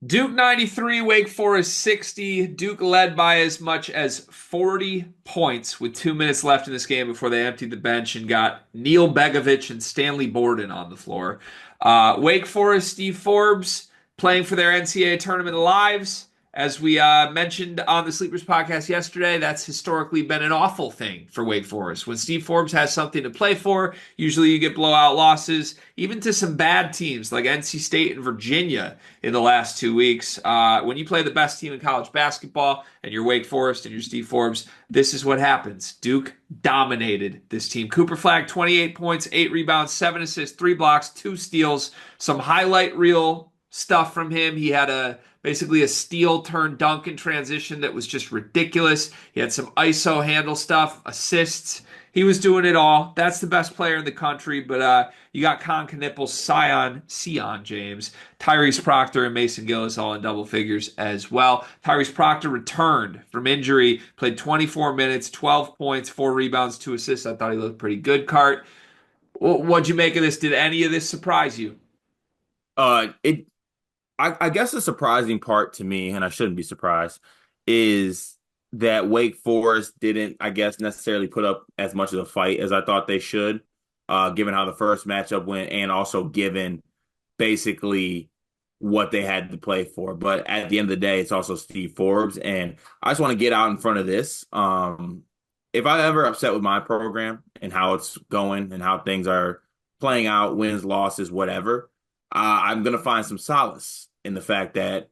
Duke 93, Wake Forest 60. Duke led by as much as 40 points with 2 minutes left in this game before they emptied the bench and got Neil Begovich and Stanley Borden on the floor. Wake Forest, Steve Forbes playing for their NCAA tournament lives. As we mentioned on the Sleepers podcast yesterday, that's historically been an awful thing for Wake Forest. When Steve Forbes has something to play for, usually you get blowout losses, even to some bad teams like NC State and Virginia in the last 2 weeks. When you play the best team in college basketball and you're Wake Forest and you're Steve Forbes, this is what happens. Duke dominated this team. Cooper Flagg, 28 points, 8 rebounds, 7 assists, 3 blocks, 2 steals. Some highlight reel stuff from him. He had basically a steal turn dunk in transition that was just ridiculous. He had some ISO handle stuff, assists. He was doing it all. That's the best player in the country. But you got Con Knipples, Sion James, Tyrese Proctor, and Mason Gillis all in double figures as well. Tyrese Proctor returned from injury, played 24 minutes, 12 points, 4 rebounds, 2 assists. I thought he looked pretty good, Cart. What'd you make of this? Did any of this surprise you? It I guess the surprising part to me, and I shouldn't be surprised, is that Wake Forest didn't, I guess, necessarily put up as much of a fight as I thought they should, given how the first matchup went, and also given basically what they had to play for. But at the end of the day, it's also Steve Forbes, and I just want to get out in front of this. If I ever upset with my program and how it's going and how things are playing out, wins, losses, whatever, I'm going to find some solace in the fact that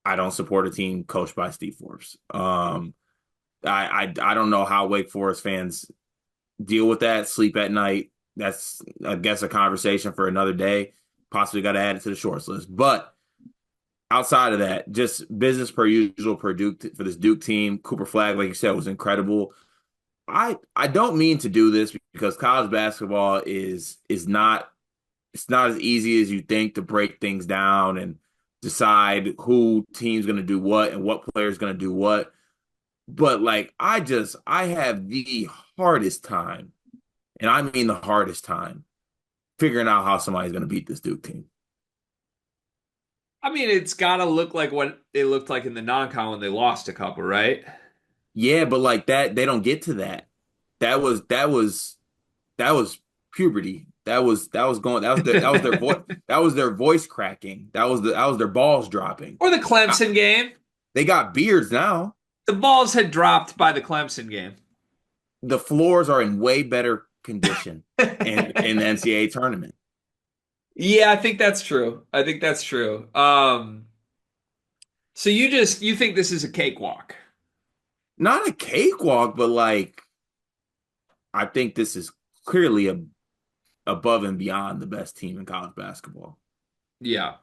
I don't support a team coached by Steve Forbes. I don't know how Wake Forest fans deal with that, sleep at night. That's, I guess, a conversation for another day. Possibly got to add it to the shorts list. But outside of that, just business per usual for Duke, for this Duke team. Cooper Flagg, like you said, was incredible. I don't mean to do this because college basketball is not, it's not as easy as you think to break things down and decide who team's going to do what and what player's going to do what. But like, I have the hardest time, and I mean the hardest time, figuring out how somebody's going to beat this Duke team. I mean, it's got to look like what it looked like in the non-con when they lost a couple, right? Yeah, but like that, they don't get to that. That was puberty. That was their voice cracking. That was their balls dropping. Or the I- Clemson game. They got beards now. The balls had dropped by the Clemson game. The floors are in way better condition in the NCAA tournament. Yeah, I think that's true. I think that's true. So you think this is a cakewalk? Not a cakewalk, but like I think this is clearly above and beyond the best team in college basketball. Yeah.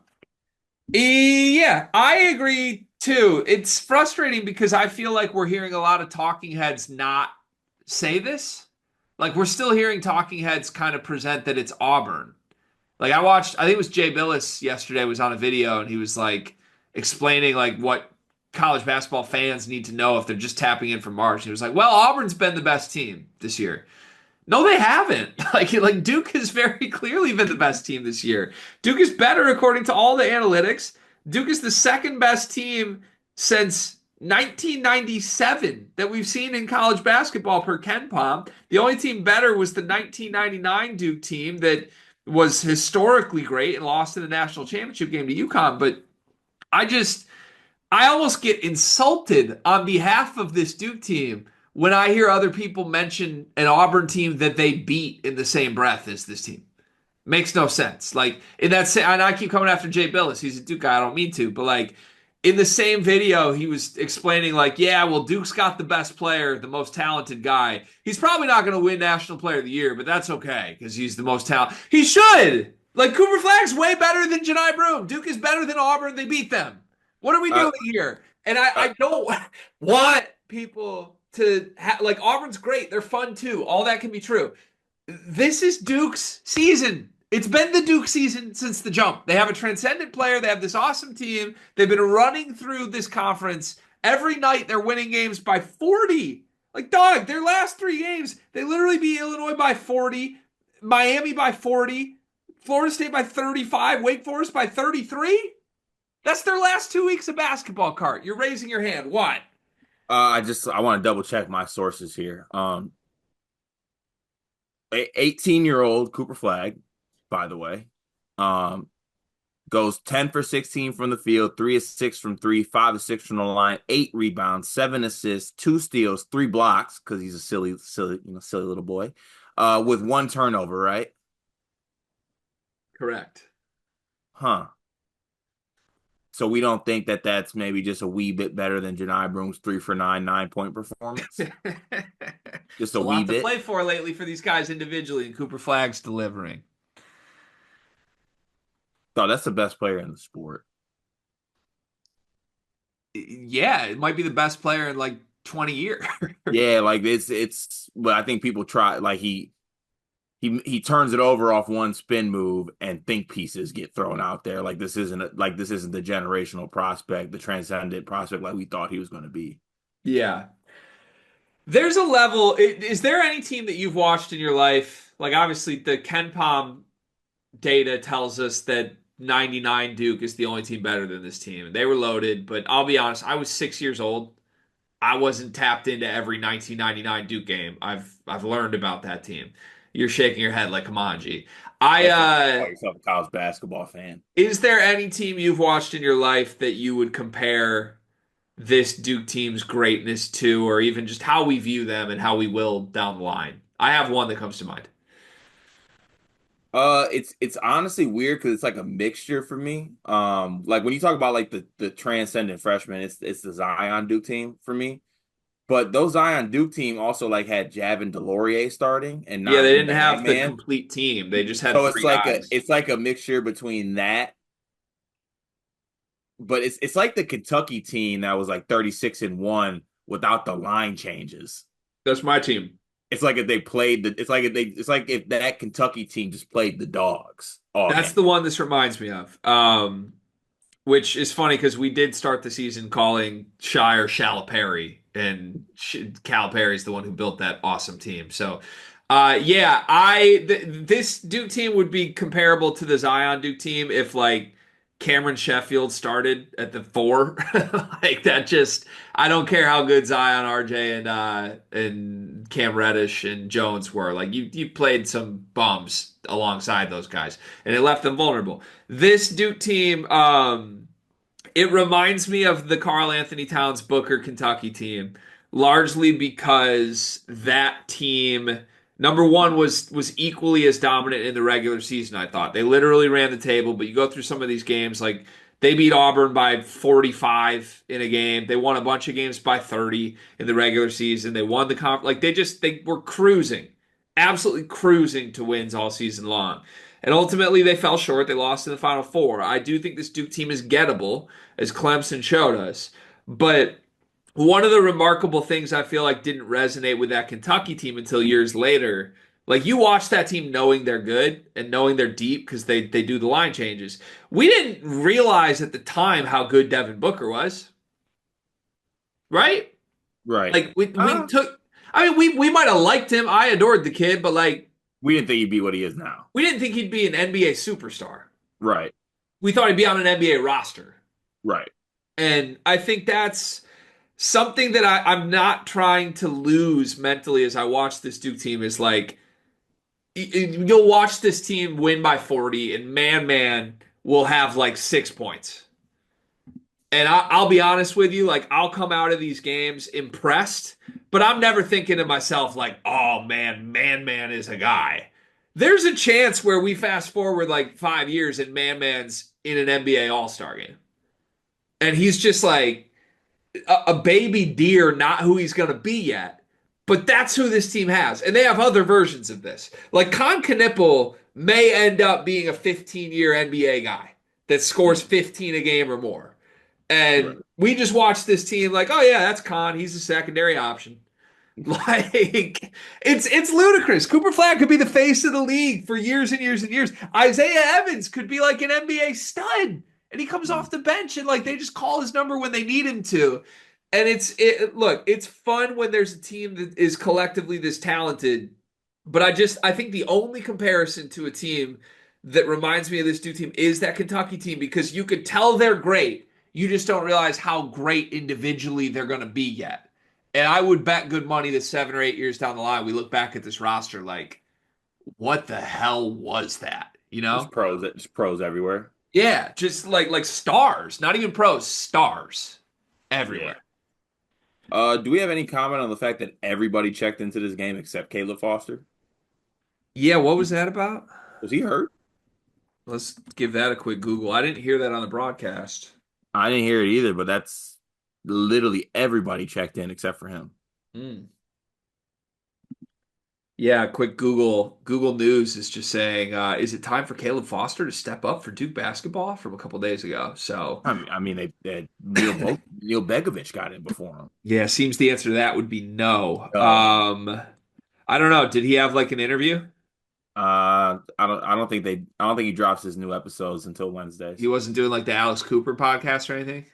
Yeah, I agree too. It's frustrating because I feel like we're hearing a lot of talking heads not say this. Like we're still hearing talking heads kind of present that it's Auburn. Like I think it was Jay Billis yesterday was on a video and he was like explaining like what college basketball fans need to know if they're just tapping in for March. And he was like, "Well, Auburn's been the best team this year." No, they haven't. Like Duke has very clearly been the best team this year. Duke is better according to all the analytics. Duke is the second best team since 1997 that we've seen in college basketball per KenPom. The only team better was the 1999 Duke team that was historically great and lost in the national championship game to UConn. But I just I almost get insulted on behalf of this Duke team when I hear other people mention an Auburn team that they beat in the same breath as this team. Makes no sense. Like in that, and I keep coming after Jay Billis. He's a Duke guy. I don't mean to, but like in the same video, he was explaining like, yeah, well, Duke's got the best player, the most talented guy. He's probably not going to win National Player of the Year, but that's okay because he's the most talented. He should. Like Cooper Flagg's way better than Janai Broome. Duke is better than Auburn. They beat them. What are we Uh, doing here? And I, uh, I don't want people to like Auburn's great. They're fun too. All that can be true. This is Duke's season. It's been the Duke season since the jump. They have a transcendent player. They have this awesome team. They've been running through this conference. Every night they're winning games by 40. Like, dog, their last 3 games, they literally beat Illinois by 40, Miami by 40, Florida State by 35, Wake Forest by 33. That's their last 2 weeks of basketball cart. You're raising your hand. What? I want to double check my sources here. 18-year-old Cooper Flag, by the way, um, goes 10 for 16 from the field, 3 of 6 from three, 5 of 6 from the line, 8 rebounds, 7 assists, 2 steals, 3 blocks because he's a silly little boy, with 1 turnover, right? Correct. Huh. So we don't think that that's maybe just a wee bit better than Janai Broom's 3 for 9, 9-point performance? Just It's a a wee lot to bit. play for lately for these guys individually, and Cooper Flag's delivering. Oh, that's the best player in the sport. Yeah, it might be the best player in like 20 years. Yeah, like it's but I think people try like he turns it over off one spin move and think pieces get thrown out there. This isn't the generational prospect, the transcendent prospect like we thought he was going to be. Yeah. There's a level. Is there any team that you've watched in your life? Like, obviously, the Ken Palm data tells us that 99 Duke is the only team better than this team. They were loaded, but I'll be honest, I was 6 years old. I wasn't tapped into every 1999 Duke game. I've learned about that team. You're shaking your head like Kamanji. I Call yourself a college basketball fan. Is there any team you've watched in your life that you would compare this Duke team's greatness to, or even just how we view them and how we will down the line? I have one that comes to mind. It's honestly weird because it's like a mixture for me. Like when you talk about like the transcendent freshman, it's the Zion Duke team for me. But those Zion Duke team also like had Javin DeLaurier starting and Yeah, not they the didn't bag have the man. complete team. They just had So three guys. it's like a mixture between that, but it's like the Kentucky team that was like 36-1 without the line changes. That's my team. It's like if they played the it's like if that Kentucky team just played the dogs all That's game. the one this reminds me of. Which is funny because we did start the season calling Shire Calipari, and Calipari's the one who built that awesome team. So, yeah, this Duke team would be comparable to the Zion Duke team if like Cameron Sheffield started at the 4. Like that just I don't care how good Zion, RJ, and Cam Reddish and Jones were. Like you played some bums alongside those guys, and it left them vulnerable. This Duke team, it reminds me of the Karl Anthony Towns Booker Kentucky team, largely because that team, number one, was equally as dominant in the regular season. I thought they literally ran the table, but you go through some of these games, like they beat Auburn by 45 in a game. They won a bunch of games by 30 in the regular season. They won the like they were cruising, absolutely cruising to wins all season long. And ultimately, they fell short. They lost in the Final Four. I do think this Duke team is gettable, as Clemson showed us. But one of the remarkable things I feel like didn't resonate with that Kentucky team until years later. Like you watch that team knowing they're good and knowing they're deep because they do the line changes. We didn't realize at the time how good Devin Booker was, right? Right. Like we took. I mean, we might have liked him. I adored the kid, but like We didn't think he'd be what he is now. we didn't think he'd be an NBA superstar. Right. We thought he'd be on an NBA roster. Right. And I think that's something that I'm not trying to lose mentally as I watch this Duke team is like, you'll watch this team win by 40 and man will have like 6 points. And I'll be honest with you, like I'll come out of these games impressed, but I'm never thinking to myself like, oh man is a guy. There's a chance where we fast forward like 5 years and man's in an NBA All-Star game. And he's just like a baby deer, not who he's going to be yet. But that's who this team has. And they have other versions of this. Like Con Knipple may end up being a 15-year NBA guy that scores 15 a game or more. Right. And we just watched this team like, oh yeah, that's Con. He's a secondary option. Like it's ludicrous. Cooper Flag could be the face of the league for years and years and years. Isaiah Evans could be like an NBA stud, and he comes off the bench and like they just call his number when they need him to. And look, it's fun when there's a team that is collectively this talented. But I think the only comparison to a team that reminds me of this Duke team is that Kentucky team because you could tell they're great You just don't realize how great individually they're going to be yet. And I would bet good money that 7 or 8 years down the line, we look back at this roster like, what the hell was that? You know? There's pros everywhere. Yeah, just like stars, not even pros, stars Yeah. everywhere. Do we have any comment on the fact that everybody checked into this game except Caleb Foster? Yeah, what was that about? Was he hurt? Let's give that a quick Google. I didn't hear that on the broadcast. I didn't hear it either, but that's literally everybody checked in except for him. Hmm. Yeah, quick Google News is just saying, is it time for Caleb Foster to step up for Duke basketball from a couple days ago? So, They Neil Begovic got in before him. yeah, seems the answer to that would be no. No. I don't know. Did he have like an interview? I don't think he drops his new episodes until Wednesdays. He wasn't doing like the Alex Cooper podcast or anything?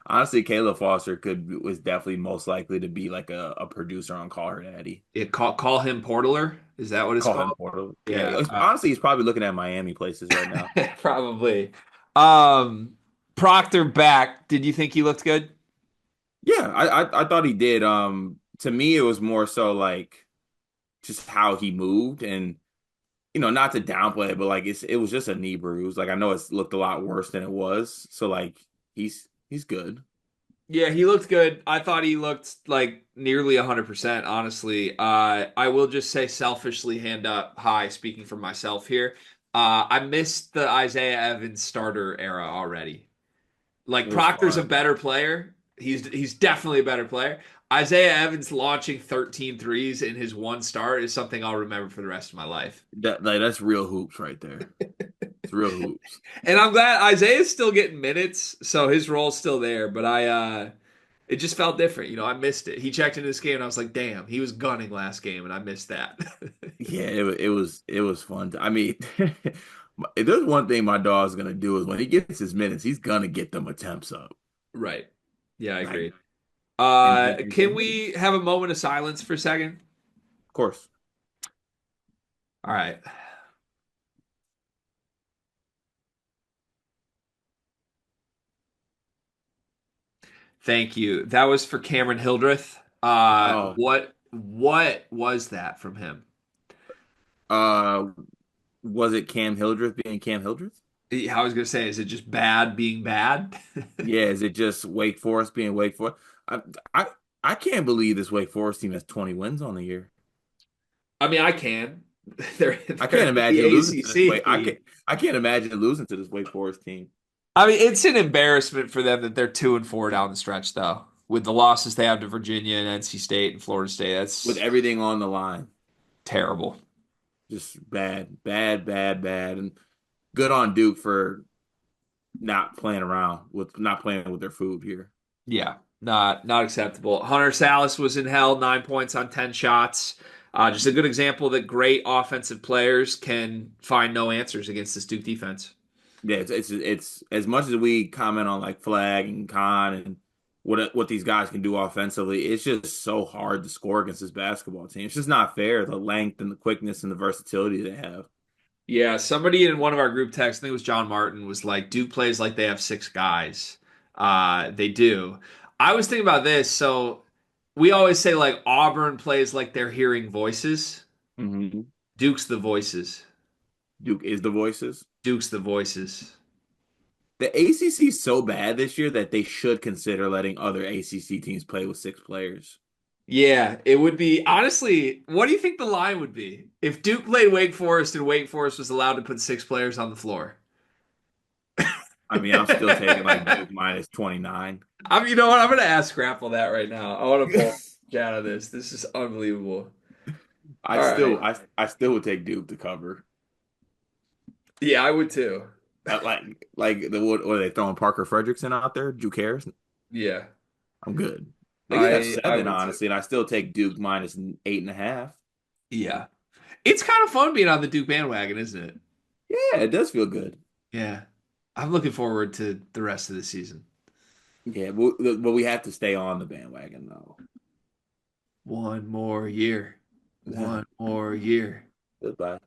Honestly, Caleb Foster was definitely most likely to be like a producer on Call Her Daddy. Call him Portler. Is that what it's Call him called? Porter. Yeah, Yeah, honestly, he's probably looking at Miami places right now. probably. Um, Proctor back. Did you think he looked good? Yeah, I thought he did. To me, it was more so like just how he moved, and not to downplay it, but like it was just a knee bruise. Like I know it's looked a lot worse than it was. So like he's good. Yeah, he looked good. I thought he looked like nearly 100%, honestly. I will just say selfishly, hand up high, speaking for myself here. I missed the Isaiah Evans starter era already. Like It was Proctor's a fun. better player. He's definitely a better player. Isaiah Evans launching 13 threes in his one start is something I'll remember for the rest of my life. That's real hoops right there. It's real hoops. And I'm glad Isaiah's still getting minutes, so his role's still there. But it just felt different. I missed it. He checked into this game, and I was like, damn, he was gunning last game, and I missed that. Yeah, it was fun. I mean, if there's one thing my dog's gonna do is when he gets his minutes, he's gonna get them attempts up. Right. Yeah, I Like, agree. Can and we have a moment of silence for a second? of course, All right. Thank you. That was for Cameron Hildreth. oh, What was that from him? uh, was it Cam Hildreth being Cam Hildreth? I was gonna say, is it just bad being bad? Yeah, is it just Wake Forest being Wake Forest? I, I I can't believe this Wake Forest team has 20 wins on the year. I mean, I can. They're I they're can't in the imagine losing to this Wake. ACC. I can't imagine losing to this Wake Forest team. I mean, it's an embarrassment for them that they're 2-4 down the stretch, though. With the losses they have to Virginia and NC State and Florida State, With that's everything on the line. terrible. Just bad, bad, bad, bad. And good on Duke for not playing with their food here. Yeah, not acceptable. Hunter Salas was in hell, 9 points on 10 shots. Just a good example that great offensive players can find no answers against this Duke defense. Yeah, it's as much as we comment on like Flag and Khan and what these guys can do offensively, it's just so hard to score against this basketball team. It's just not fair, the length and the quickness and the versatility they have. Yeah, somebody in one of our group texts, I think it was John Martin, was like, Duke plays like they have six guys. They do. I was thinking about this. So we always say like Auburn plays like they're hearing voices. Hmm. Duke's the voices. Duke is the voices. Duke's the voices. The ACC is so bad this year that they should consider letting other ACC teams play with six players. Yeah, it would be honestly, what do you think the line would be if Duke played Wake Forest and Wake Forest was allowed to put six players on the floor? I mean, I'm still taking like Duke minus 29. You know what? I'm gonna ask Grapple that right now. I want to pull chat of this. This is unbelievable. I All still right. I still would take Duke to cover. Yeah, I would too. What are they throwing Parker Fredrickson out there? Duke cares? Yeah, I'm good. They could have I seven, would too. honestly, and I still take Duke minus 8.5. Yeah. It's kind of fun being on the Duke bandwagon, isn't it? Yeah, it does feel good. Yeah. I'm looking forward to the rest of the season. Yeah, but we have to stay on the bandwagon though. One more year. One more year. Goodbye.